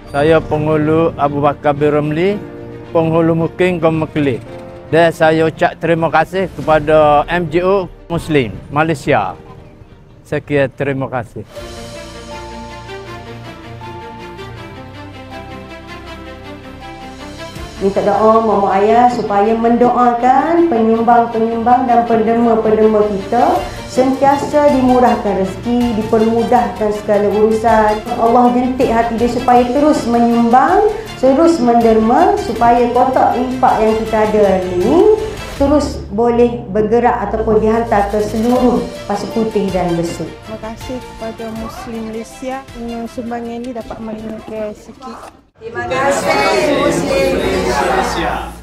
Saya penghulu Abu Bakar bin Ramli, penghulu Mukim Kaum Kelih. Dan saya ucap terima kasih kepada MJO Muslim Malaysia. Sekian, terima kasih. Minta doa mama ayah supaya mendoakan penyumbang-penyumbang dan penderma-penderma kita sentiasa dimurahkan rezeki, dipermudahkan segala urusan. Allah jentik hati dia supaya terus menyumbang, terus menderma, supaya kotak infak yang kita ada hari ini terus boleh bergerak ataupun dihantar ke seluruh Pasir Putih dan Besut. Terima kasih kepada Muslim Malaysia yang sumbangan ini dapat meringankan sikit. Terima kasih Muslim Malaysia.